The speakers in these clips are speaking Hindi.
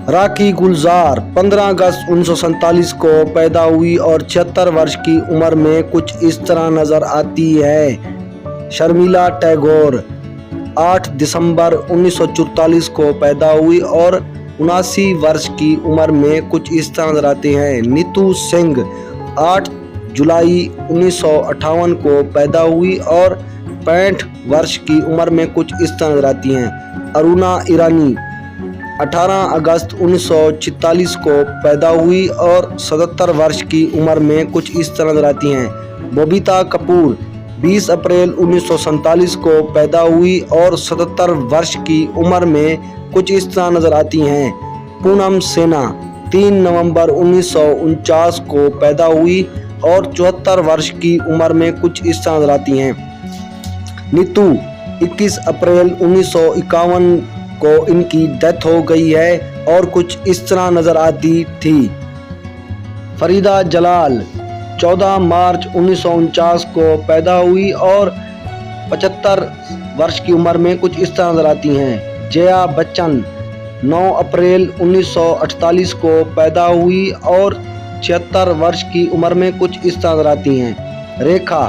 राखी गुलजार 15 अगस्त 1947 को पैदा हुई और 76 वर्ष की उम्र में कुछ इस तरह नजर आती है। शर्मिला टैगोर 8 दिसंबर 1944 को पैदा हुई और 79 वर्ष की उम्र में कुछ इस तरह नजर आती हैं। नीतू सिंह 8 जुलाई 1958 को पैदा हुई और 65 वर्ष की उम्र में कुछ इस तरह नजर आती हैं। अरुणा ईरानी 18 अगस्त 1946 को पैदा हुई और 77 वर्ष की उम्र में कुछ इस तरह नजर आती हैं। बबीता कपूर 20 अप्रैल 1947 को पैदा हुई और 77 वर्ष की उम्र में कुछ इस तरह नजर आती हैं। पूनम सेना 3 नवंबर 1949 को पैदा हुई और 74 वर्ष की उम्र में कुछ इस तरह नजर आती हैं। नीतू 21 अप्रैल 1951 को इनकी डेथ हो गई है और कुछ इस तरह नजर आती थी। फरीदा जलाल 14 मार्च 1949 को पैदा हुई और 75 वर्ष की उम्र में कुछ इस तरह नजर आती हैं। जया बच्चन 9 अप्रैल 1948 को पैदा हुई और 76 वर्ष की उम्र में कुछ इस तरह नजर आती हैं। रेखा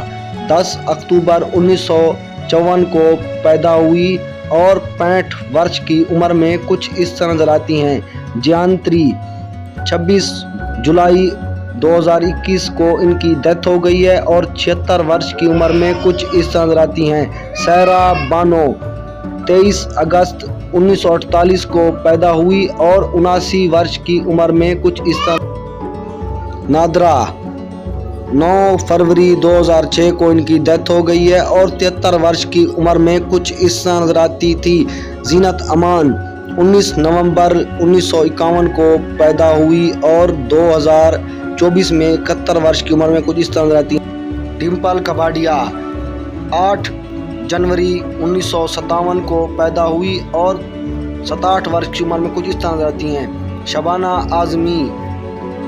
10 अक्टूबर 1954 को पैदा हुई और 65 वर्ष की उम्र में कुछ इस तरह नजर आती हैं। जयंत्री 26 जुलाई 2021 को इनकी डेथ हो गई है और 76 वर्ष की उम्र में कुछ इस तरह नजर आती हैं। सहरा बानो 23 अगस्त 1948 को पैदा हुई और 79 वर्ष की उम्र में कुछ इस तरह। नादरा 9 फरवरी 2006 को इनकी डेथ हो गई है और 73 वर्ष की उम्र में कुछ इस तरह नजर आती थी। जीनत अमान 19 नवंबर 1951 को पैदा हुई और 2024 में 71 वर्ष की उम्र में कुछ इस तरह नजर आती है। डिम्पल कपाडिया 8 जनवरी 1957 को पैदा हुई और 67 वर्ष की उम्र में कुछ इस तरह नजर आती हैं। शबाना आजमी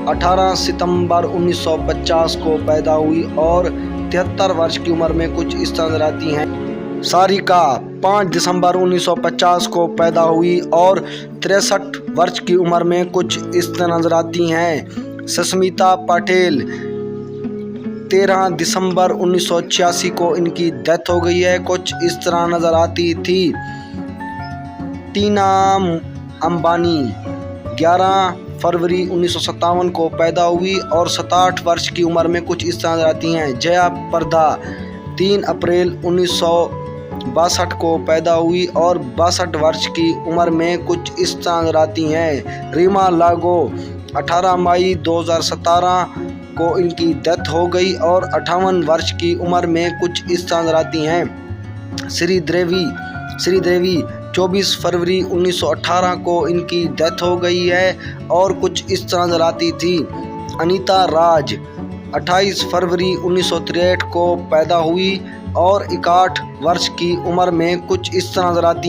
18 सितंबर 1950 को पैदा हुई और 73 वर्ष की उम्र में कुछ इस तरह नजर आती हैं। सारिका 5 दिसंबर 1950 को पैदा हुई और 63 वर्ष की उम्र में कुछ इस तरह नजर आती हैं। सस्मिता पटेल 13 दिसंबर 1986 को इनकी डेथ हो गई है, कुछ इस तरह नजर आती थी। टीना अंबानी 11 फरवरी 1957 को पैदा हुई और 67 वर्ष की उम्र में कुछ इस तरह नजर आती हैं। जया प्रदा 3 अप्रैल 1962 को पैदा हुई और 62 वर्ष की उम्र में कुछ इस तरह नजर आती हैं। रीमा लागो 18 मई 2017 को इनकी डेथ हो गई और 58 वर्ष की उम्र में कुछ इस तरह नजर आती हैं। श्रीदेवी 24 फरवरी 1918 को इनकी डेथ हो गई है और कुछ इस तरह नजर आती थी। अनीता राज 28 फरवरी 1963 को पैदा हुई और 61 वर्ष की उम्र में कुछ इस तरह नजर आती हैं।